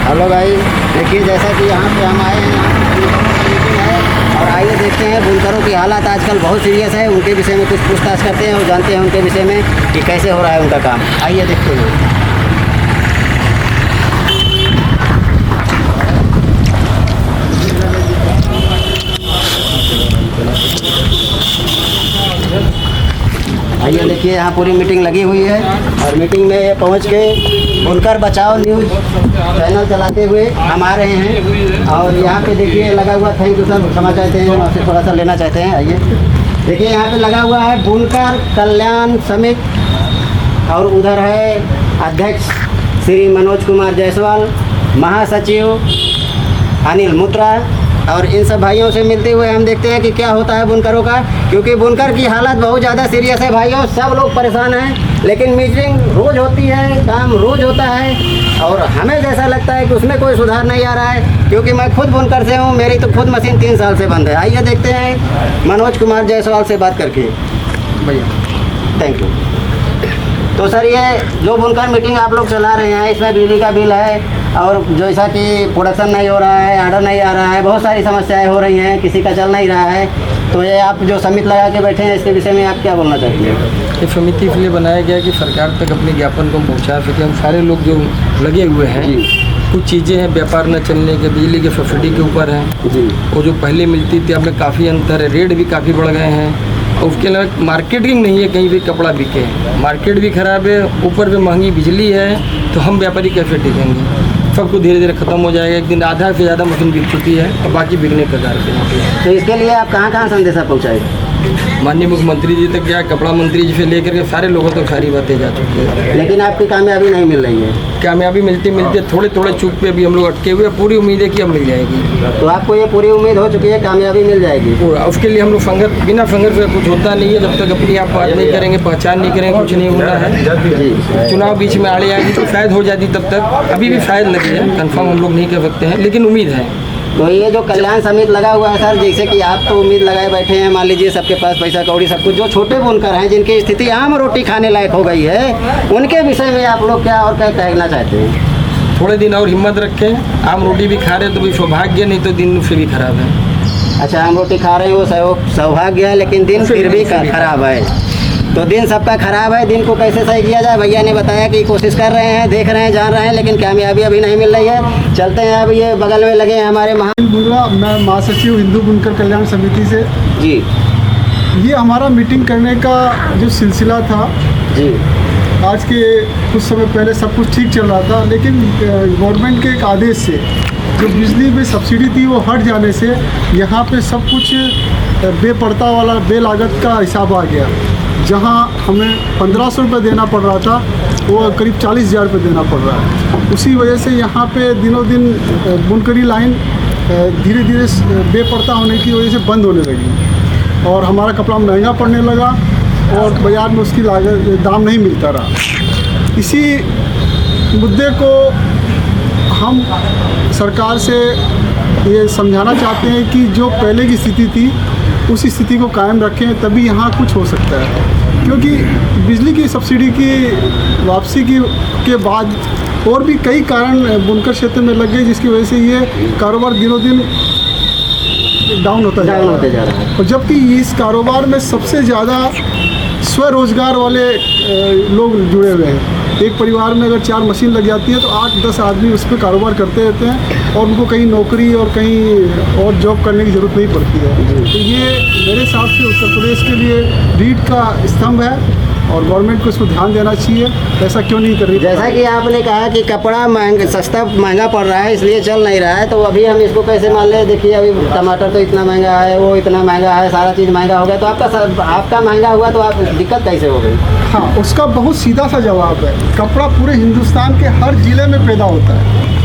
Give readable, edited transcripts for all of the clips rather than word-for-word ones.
Hello भाई, देखिए जैसा कि यहाँ पे हम आए हैं, यहाँ पे मीटिंग है और आइए देखते हैं बुनकरों की हालत आजकल बहुत सीरियस है। उनके विषय में कुछ पूछताछ करते हैं और जानते हैं उनके विषय में कि कैसे हो रहा है उनका काम। आइए देखते हैं। आइए देखिए, यहाँ पूरी मीटिंग लगी हुई है और मीटिंग में पहुँच के बुनकर बचाओ न्यूज़ चैनल चलाते हुए हम आ रहे हैं। और यहाँ पे देखिए लगा हुआ, थैंक यू सर, क्षमा चाहते हैं, आपसे थोड़ा सा लेना चाहते हैं। आइए देखिए, यहाँ पे लगा हुआ है बुनकर कल्याण समिति और उधर है अध्यक्ष श्री मनोज कुमार जायसवाल, महासचिव अनिल मुत्रा। और इन सब भाइयों से मिलते हुए हम देखते हैं कि क्या होता है बुनकरों का, क्योंकि बुनकर की हालत बहुत ज़्यादा सीरियस है भाइयों। सब लोग परेशान हैं, लेकिन मीटिंग रोज़ होती है, काम रोज़ होता है और हमें जैसा लगता है कि उसमें कोई सुधार नहीं आ रहा है, क्योंकि मैं खुद बुनकर से हूँ। मेरी तो खुद मशीन 3 साल से बंद है। आइए देखते हैं मनोज कुमार जायसवाल से बात करके। भैया थैंक यू। तो सर, ये जो बुनकर मीटिंग आप लोग चला रहे हैं, इसमें बिजली का बिल है और जैसा कि प्रोडक्शन नहीं हो रहा है, ऑर्डर नहीं आ रहा है, बहुत सारी समस्याएं हो रही हैं, किसी का चल नहीं रहा है। तो ये आप जो समिति लगा के बैठे हैं, इसके विषय में आप क्या बोलना चाहते हैं? ये समिति इसलिए बनाया गया कि सरकार तक अपने ज्ञापन को पहुंचा सके। हम सारे लोग जो लगे हुए हैं, कुछ चीज़ें हैं व्यापार न चलने के, बिजली के सब्सिडी के ऊपर हैं जी, वो जो पहले मिलती थी अब में काफ़ी अंतर है, रेट भी काफ़ी बढ़ गए हैं। और उसके अलावा मार्केटिंग नहीं है, कहीं भी कपड़ा बिके, मार्केट भी ख़राब है, ऊपर भी महंगी बिजली है, तो हम व्यापारी कैसे टिकेंगे? सबको धीरे धीरे ख़त्म हो जाएगा। एक दिन आधा से ज़्यादा मशीन बिक चुकी है और बाकी बिकने कगार पे है। तो इसके लिए आप कहाँ कहाँ संदेशा पहुँचाए? माननीय मुख्यमंत्री जी तक या कपड़ा मंत्री जी से लेकर के सारे लोगों तक सारी बातें जा चुकी है, लेकिन आपकी कामयाबी नहीं मिल रही है। कामयाबी मिलती मिलती थोड़े थोड़े चूक पे अभी हम लोग अटके हुए, पूरी उम्मीद है कि अब मिल जाएगी। तो आपको ये पूरी उम्मीद हो चुकी है कामयाबी मिल जाएगी? उसके लिए हम लोग संघर्ष, बिना संघर्ष से कुछ होता नहीं है। जब तक अपनी आप बात नहीं करेंगे, पहचान नहीं करेंगे, कुछ नहीं होना है। चुनाव बीच में आड़े आएगी तो शायद हो जाती, तब तक अभी भी शायद लगी है, कंफर्म हम लोग नहीं कर सकते हैं, लेकिन उम्मीद है। तो ये जो कल्याण समिति लगा हुआ है सर, जैसे कि आप तो उम्मीद लगाए बैठे हैं, मान लीजिए सबके पास पैसा कौड़ी सब कुछ, जो छोटे बुनकर हैं जिनकी स्थिति आम रोटी खाने लायक हो गई है, उनके विषय में आप लोग क्या और क्या कहना चाहते हैं? थोड़े दिन और हिम्मत रखें। आम रोटी भी खा रहे हैं तो भी सौभाग्य, नहीं तो दिन से भी खराब है। अच्छा, आम रोटी खा रहे हैं वो सौभाग्य है, लेकिन दिन फिर भी खराब है। तो दिन सबका खराब है, दिन को कैसे सही किया जाए? भैया ने बताया कि कोशिश कर रहे हैं, देख रहे हैं, जान रहे हैं, लेकिन कामयाबी अभी नहीं मिल रही है। चलते हैं, अब ये बगल में लगे हैं हमारे मैं महासचिव हिंदू बुनकर कल्याण समिति से जी। ये हमारा मीटिंग करने का जो सिलसिला था जी, आज के कुछ समय पहले सब कुछ ठीक चल रहा था, लेकिन गवर्नमेंट के एक आदेश से जो बिजली में सब्सिडी थी वो हट जाने से यहाँ पे सब कुछ बेपड़ता वाला बेलागत का हिसाब आ गया। जहाँ हमें 1500 रुपये देना पड़ रहा था, वो करीब 40,000 रुपये देना पड़ रहा है। उसी वजह से यहाँ पे दिनों दिन बुनकरी लाइन धीरे धीरे बेपड़ता होने की वजह से बंद होने लगी और हमारा कपड़ा महंगा पड़ने लगा और बाज़ार में उसकी लागत दाम नहीं मिलता रहा। इसी मुद्दे को हम सरकार से ये समझाना चाहते हैं कि जो पहले की स्थिति थी उसी स्थिति को कायम रखें, तभी यहाँ कुछ हो सकता है। क्योंकि बिजली की सब्सिडी की वापसी के बाद और भी कई कारण बुनकर क्षेत्र में लग गए, जिसकी वजह से ये कारोबार दिनों दिन डाउन होता जा रहा है। और जबकि इस कारोबार में सबसे ज़्यादा स्वरोजगार वाले लोग जुड़े हुए हैं। एक परिवार में अगर 4 मशीन लग जाती है तो 8-10 आदमी उस पर कारोबार करते रहते हैं और उनको कहीं नौकरी और कहीं और जॉब करने की ज़रूरत नहीं पड़ती है। तो ये मेरे हिसाब से उत्तर प्रदेश के लिए रीढ़ का स्तंभ है और गवर्नमेंट को इसको ध्यान देना चाहिए। ऐसा क्यों नहीं कर रही? जैसा कि आपने कहा कि कपड़ा सस्ता महंगा पड़ रहा है, इसलिए चल नहीं रहा है, तो अभी हम इसको कैसे मान लें? देखिए, अभी टमाटर तो इतना महंगा है, वो इतना महंगा है, सारा चीज़ महंगा हो गया, तो आपका महंगा हुआ तो आप दिक्कत कैसे हो गई? हाँ, उसका बहुत सीधा सा जवाब है। कपड़ा पूरे हिंदुस्तान के हर ज़िले में पैदा होता है।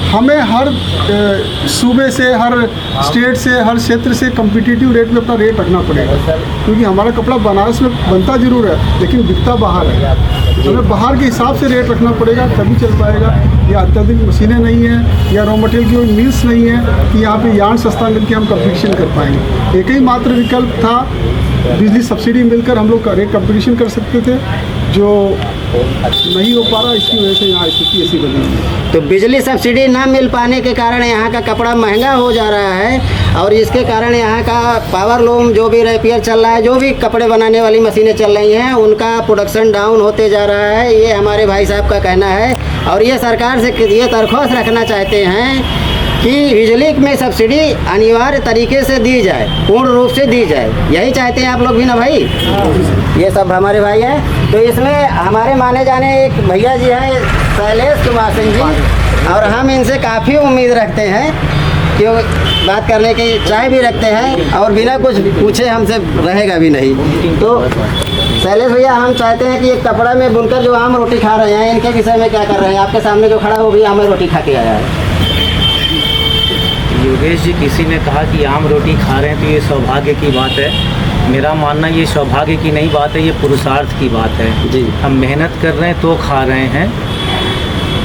हमें हर सूबे से, हर स्टेट से, हर क्षेत्र से कम्पिटिटिव रेट में अपना रेट रखना पड़ेगा, क्योंकि हमारा कपड़ा बनारस में बनता ज़रूर है लेकिन बिकता बाहर है। हमें बाहर के हिसाब से रेट रखना पड़ेगा, तभी चल पाएगा। या अत्यधिक मशीनें नहीं हैं या रॉ मटेरियल की कोई मिल्स नहीं है कि यहाँ पे यार्न सस्ता मिलकर हम कंपटीशन कर पाएंगे। एक ही मात्र विकल्प था, बिजली सब्सिडी मिलकर हम लोग रेट कंपटीशन कर सकते थे। जो पे? नहीं हो पा रहा, इसकी वजह से यहाँ स्थिति ऐसी बनी हुई है। तो बिजली सब्सिडी ना मिल पाने के कारण यहाँ का कपड़ा महंगा हो जा रहा है और इसके कारण यहाँ का पावर लूम जो भी रेपियर चल रहा है, जो भी कपड़े बनाने वाली मशीनें चल रही हैं, उनका प्रोडक्शन डाउन होते जा रहा है। ये हमारे भाई साहब का कहना है और ये सरकार से ये दरख्वास्त रखना चाहते हैं कि बिजली में सब्सिडी अनिवार्य तरीके से दी जाए, पूर्ण रूप से दी जाए। यही चाहते हैं आप लोग भी ना भाई? ये सब हमारे भाई हैं। तो इसमें हमारे माने जाने एक भैया जी हैं शैलेश कुमार सिंह जी, और हम इनसे काफ़ी उम्मीद रखते हैं कि वो बात करने की चाह भी रखते हैं और बिना कुछ पूछे हमसे रहेगा भी नहीं। तो शैलेश भैया, हम चाहते हैं कि एक कपड़ा में बुनकर जो आम रोटी खा रहे हैं, इनके विषय में क्या कर रहे हैं? आपके सामने जो खड़ा है वो भी आम रोटी खा के आया है। योगेश जी, किसी ने कहा कि आम रोटी खा रहे हैं तो ये सौभाग्य की बात है। मेरा मानना ये सौभाग्य की नहीं बात है, ये पुरुषार्थ की बात है जी। हम मेहनत कर रहे हैं तो खा रहे हैं।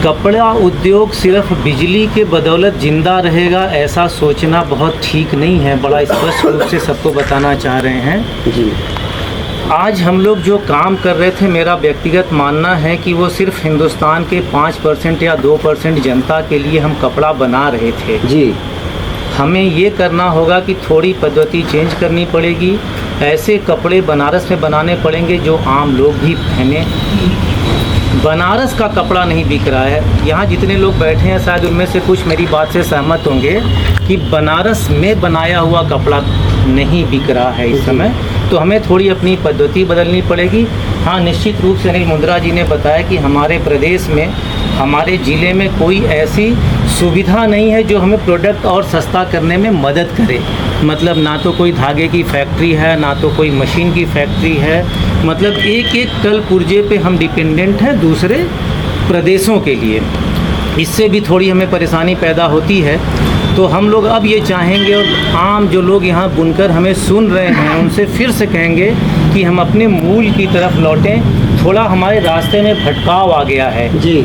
कपड़ा उद्योग सिर्फ बिजली के बदौलत जिंदा रहेगा ऐसा सोचना बहुत ठीक नहीं है। बड़ा स्पष्ट रूप से सबको बताना चाह रहे हैं जी। आज हम लोग जो काम कर रहे थे, मेरा व्यक्तिगत मानना है कि वो सिर्फ हिंदुस्तान के 5% या 2% जनता के लिए हम कपड़ा बना रहे थे जी। हमें ये करना होगा कि थोड़ी पद्धति चेंज करनी पड़ेगी। ऐसे कपड़े बनारस में बनाने पड़ेंगे जो आम लोग भी पहने। बनारस का कपड़ा नहीं बिक रहा है। यहाँ जितने लोग बैठे हैं शायद उनमें से कुछ मेरी बात से सहमत होंगे कि बनारस में बनाया हुआ कपड़ा नहीं बिक रहा है इस समय। तो हमें थोड़ी अपनी पद्धति बदलनी पड़ेगी। हाँ, निश्चित रूप से अनिल मुंद्रा जी ने बताया कि हमारे प्रदेश में, हमारे ज़िले में कोई ऐसी सुविधा नहीं है जो हमें प्रोडक्ट और सस्ता करने में मदद करे। मतलब ना तो कोई धागे की फैक्ट्री है, ना तो कोई मशीन की फैक्ट्री है। मतलब एक एक टल पुर्जे पे हम डिपेंडेंट हैं दूसरे प्रदेशों के लिए। इससे भी थोड़ी हमें परेशानी पैदा होती है। तो हम लोग अब ये चाहेंगे और आम जो लोग यहाँ बुनकर हमें सुन रहे हैं उनसे फिर से कहेंगे कि हम अपने मूल की तरफ लौटें। थोड़ा हमारे रास्ते में भटकाव आ गया है जी।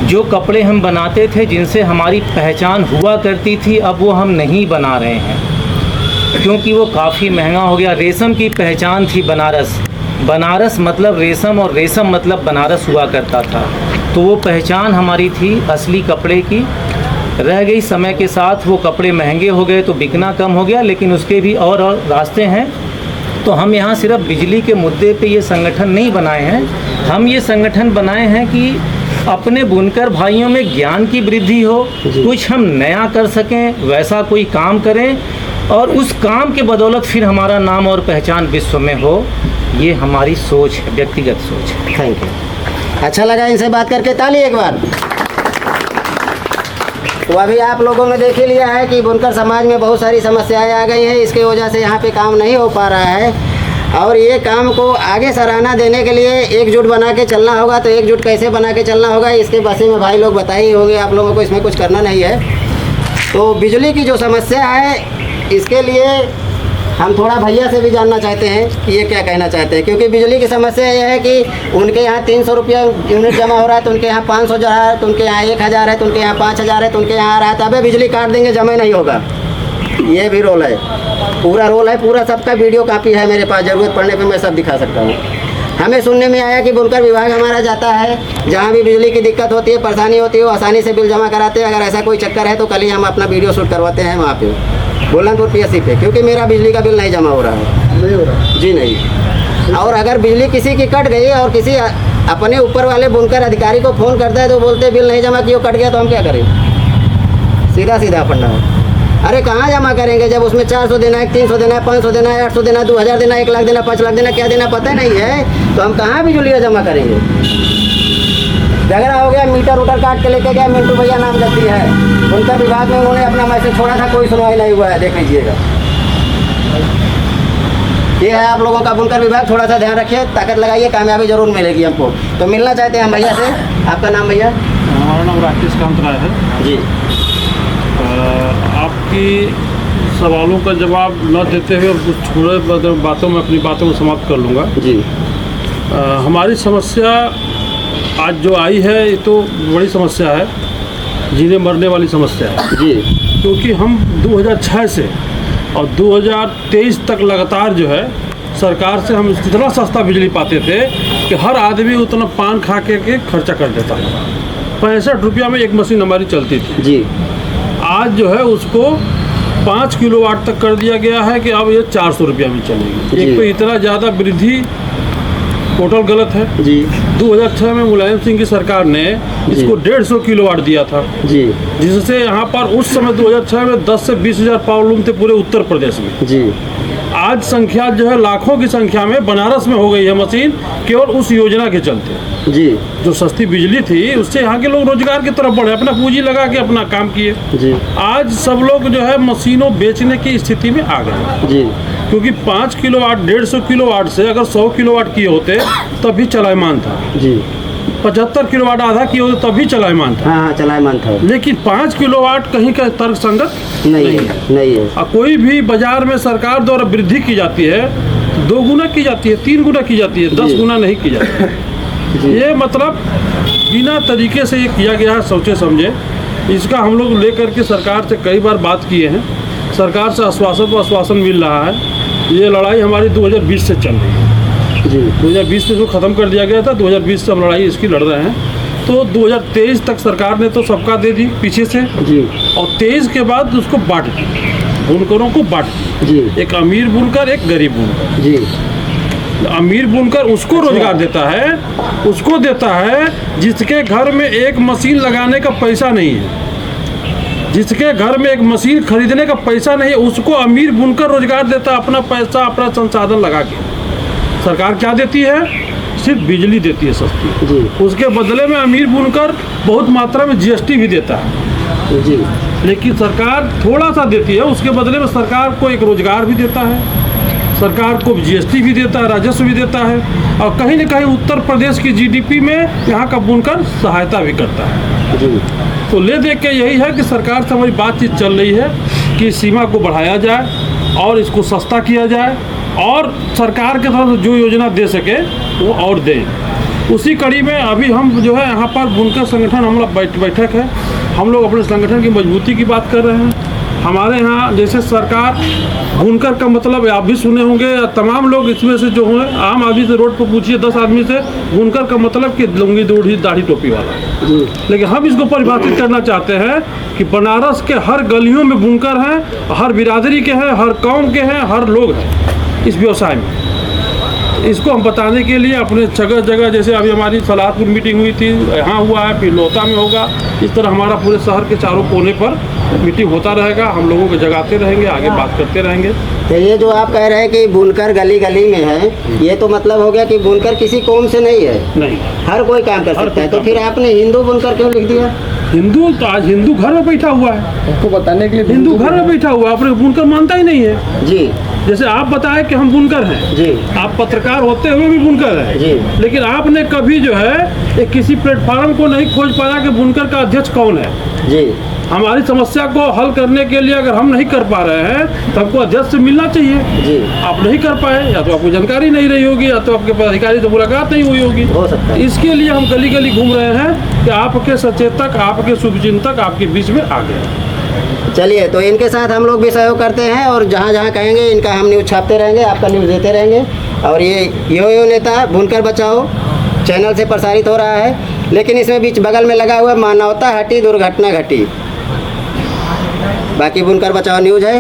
जो कपड़े हम बनाते थे, जिनसे हमारी पहचान हुआ करती थी, अब वो हम नहीं बना रहे हैं क्योंकि वो काफ़ी महंगा हो गया। रेशम की पहचान थी बनारस। बनारस मतलब रेशम और रेशम मतलब बनारस हुआ करता था। तो वो पहचान हमारी थी असली कपड़े की, रह गई। समय के साथ वो कपड़े महंगे हो गए तो बिकना कम हो गया, लेकिन उसके भी और रास्ते हैं। तो हम यहाँ सिर्फ बिजली के मुद्दे पे ये संगठन नहीं बनाए हैं, हम ये संगठन बनाए हैं कि अपने बुनकर भाइयों में ज्ञान की वृद्धि हो, कुछ हम नया कर सकें, वैसा कोई काम करें और उस काम के बदौलत फिर हमारा नाम और पहचान विश्व में हो। ये हमारी सोच है, व्यक्तिगत सोच है। Thank you. अच्छा लगा इनसे बात करके, ताली एक बार। तो अभी आप लोगों ने देख ही लिया है कि बुनकर समाज में बहुत सारी समस्याएं आ गई हैं। इसकी वजह से यहाँ पे काम नहीं हो पा रहा है और ये काम को आगे सराहना देने के लिए एकजुट बना के चलना होगा। तो एकजुट कैसे बना के चलना होगा इसके बारे में भाई लोग बताए ही होंगे आप लोगों को, इसमें कुछ करना नहीं है। तो बिजली की जो समस्या है, इसके लिए हम थोड़ा भैया से भी जानना चाहते हैं कि ये क्या कहना चाहते हैं, क्योंकि बिजली की समस्या ये है कि उनके यहाँ 300 रुपया यूनिट जमा हो रहा है, तो उनके यहाँ 500 जा रहा है, तो उनके यहाँ 1000 है, तो उनके यहाँ 5000 है, तो उनके यहाँ आ रहा है। तो अबे बिजली काट देंगे, जमा नहीं होगा। ये भी रोल है, पूरा रोल है, पूरा सबका वीडियो कापी है मेरे पास, ज़रूरत पड़ने पर मैं सब दिखा सकता हूँ। हमें सुनने में आया कि बुनकर विभाग हमारा जाता है, जहाँ भी बिजली की दिक्कत होती है, परेशानी होती है, वो आसानी से बिल जमा कराते हैं। अगर ऐसा कोई चक्कर है तो कल ही हम अपना वीडियो शूट करवाते हैं वहाँ पे बुलंदपुर PSC पे, क्योंकि मेरा बिजली का बिल नहीं जमा हो रहा है। नहीं हो रहा जी नहीं। और अगर बिजली किसी की कट गई और किसी अपने ऊपर वाले बुनकर अधिकारी को फ़ोन करता है तो बोलते हैं बिल नहीं जमा किया, कट गया, तो हम क्या करें? सीधा सीधा फंडा है। अरे कहाँ जमा करेंगे जब उसमें 400 देना है, 300 देना है, 500 देना है, 800 देना है, 2000 देना है, 1 लाख देना, 5 लाख देना, क्या देना पता नहीं है, तो हम कहाँ बिजली जमा करेंगे? झगड़ा हो गया, मीटर उटर काट के लेके गया, मिंटू भैया नाम लगती है उनका विभाग में, उन्होंने अपना मैसेज छोड़ा था, कोई सुनवाई नहीं हुआ है, देख लीजिएगा। ये है आप लोगों का बुनकर विभाग, थोड़ा सा ध्यान रखिए, ताकत लगाइए, कामयाबी जरूर मिलेगी हमको। तो मिलना चाहते हैं हम भैया से। आपका नाम भैया? हमारा नाम राकेश कांत राय है जी। आपकी सवालों का जवाब न देते हुए कुछ थोड़े बातों में अपनी बातों को समाप्त कर लूँगा जी। हमारी समस्या आज जो आई है ये तो बड़ी समस्या है, जीने मरने वाली समस्या है जी। क्योंकि हम 2006 से और 2023 तक लगातार जो है सरकार से हम इतना सस्ता बिजली पाते थे कि हर आदमी उतना पान खा के खर्चा कर देता था। 65 रुपया में एक मशीन हमारी चलती थी। जी आज जो है उसको 5 किलोवाट तक कर दिया गया है कि अब ये 400 रुपया में चलेगी। जी। एक तो इतना ज़्यादा वृद्धि टोटल गलत है। जी 2006 में मुलायम सिंह की सरकार ने इसको 150 किलोवाट दिया था, जी जिससे यहाँ पर उस समय 2006 में 10 से 20 हज़ार पावर लूम थे पूरे उत्तर प्रदेश में। जी आज संख्या जो है लाखों की संख्या में बनारस में हो गई है मशीन, केवल उस योजना के चलते। जी जो सस्ती बिजली थी उससे यहाँ के लोग रोजगार की तरफ बढ़े, अपना पूंजी लगा के अपना काम किए। जी आज सब लोग जो है मशीनों बेचने की स्थिति में आ गए, जी क्योंकि 5 किलोवाट 150 किलोवाट से अगर 100 किलोवाट किए होते तब भी चलायमान था, जी 75 किलोवाट आधा किए होते तब भी चलायमान था। हाँ हाँ चलायमान था। लेकिन 5 किलोवाट कहीं का तर्क संगत नहीं है, नहीं है। और कोई भी बाजार में सरकार द्वारा वृद्धि की जाती है, 2 गुना की जाती है, 3 गुना की जाती है, 10 गुना नहीं की जाती है। ये मतलब बिना तरीके से ये किया गया है, सोचे समझे। इसका हम लोग लेकर के सरकार से कई बार बात किए हैं, सरकार से आश्वासन पर आश्वासन मिल रहा है। ये लड़ाई हमारी 2020 से चल रही है। जी 2020 में इसको ख़त्म कर दिया गया था, 2020 से हम लड़ाई इसकी लड़ रहे हैं। तो 2023 तक सरकार ने तो सबका दे दी पीछे से, जी और 23 के बाद उसको बांट दी, बुनकरों को बांट दी। जी एक अमीर बुनकर, एक गरीब बुनकर। जी अमीर बुनकर उसको रोजगार देता है, उसको देता है जिसके घर में एक मशीन लगाने का पैसा नहीं है, जिसके घर में एक मशीन खरीदने का पैसा नहीं है, उसको अमीर बुनकर रोजगार देता है, अपना पैसा अपना संसाधन लगा के। सरकार क्या देती है? सिर्फ बिजली देती है सस्ती। जी उसके बदले में अमीर बुनकर बहुत मात्रा में जीएसटी भी देता है। जी लेकिन सरकार थोड़ा सा देती है, उसके बदले में सरकार को एक रोजगार भी देता है, सरकार को जीएसटी भी देता है, राजस्व भी देता है, और कहीं न कहीं उत्तर प्रदेश की जीडीपी में यहाँ का बुनकर सहायता भी करता है। जी तो ले देख के यही है कि सरकार से हमारी बातचीत चल रही है कि सीमा को बढ़ाया जाए और इसको सस्ता किया जाए, और सरकार के तरफ से जो योजना दे सके वो और दें। उसी कड़ी में अभी हम जो है यहाँ पर बुनकर संगठन हम लोग बैठक है, हम लोग अपने संगठन की मजबूती की बात कर रहे हैं। हमारे यहाँ जैसे सरकार बुनकर का मतलब आप भी सुने होंगे, तमाम लोग इसमें से जो हैं, आम आदमी से रोड पर पूछिए 10 आदमी से, बुनकर का मतलब कि लुंगी दूढ़ी दाढ़ी टोपी वाला। लेकिन हम इसको परिभाषित करना चाहते हैं कि बनारस के हर गलियों में बुनकर हैं, हर बिरादरी के हैं, हर कौम के हैं, हर लोग हैं इस व्यवसाय में। इसको हम बताने के लिए अपने जगह जगह, जैसे अभी हमारी सलाहपुर मीटिंग हुई थी, यहाँ हुआ है, फिर लोता में होगा, इस तरह हमारा पूरे शहर के चारों कोने पर मीटिंग होता रहेगा। हम लोगों को जगाते रहेंगे, आगे बात करते रहेंगे। तो ये जो आप कह रहे हैं कि बुनकर गली गली में है, ये तो मतलब हो गया कि बुनकर किसी कौम से नहीं है, नहीं, हर कोई काम कर हर सकता है। कोई तो काम फिर आपने हिंदू बुनकर क्यों लिख दिया? हिंदू तो आज हिंदू घर में बैठा हुआ है, उसको बताने के लिए हिंदू घर में बैठा हुआ है, अपने बुनकर मानता ही नहीं है। जी जैसे आप बताएं कि हम बुनकर हैं, जी आप पत्रकार होते हुए भी बुनकर हैं, जी। लेकिन आपने कभी जो है एक किसी प्लेटफॉर्म को नहीं खोज पाया कि बुनकर का अध्यक्ष कौन है। जी हमारी समस्या को हल करने के लिए अगर हम नहीं कर पा रहे हैं तो हमको अध्यक्ष से मिलना चाहिए। जी आप नहीं कर पाए, या तो आपको जानकारी नहीं रही होगी, या तो आपके पदाधिकारी से मुलाकात नहीं हुई होगी। हो सकता है। इसके लिए हम गली गली घूम रहे हैं कि आपके सचेतक, आपके शुभचिंतक आपके बीच में आ गए। चलिए, तो इनके साथ हम लोग भी सहयोग करते हैं, और जहाँ जहाँ कहेंगे इनका हम न्यूज़ छापते रहेंगे, आपका न्यूज़ देते रहेंगे। और ये यो नेता बुनकर बचाओ चैनल से प्रसारित हो रहा है, लेकिन इसमें बीच बगल में लगा हुआ मानवता हटी दुर्घटना घटी। बाकी बुनकर बचाओ न्यूज़ है।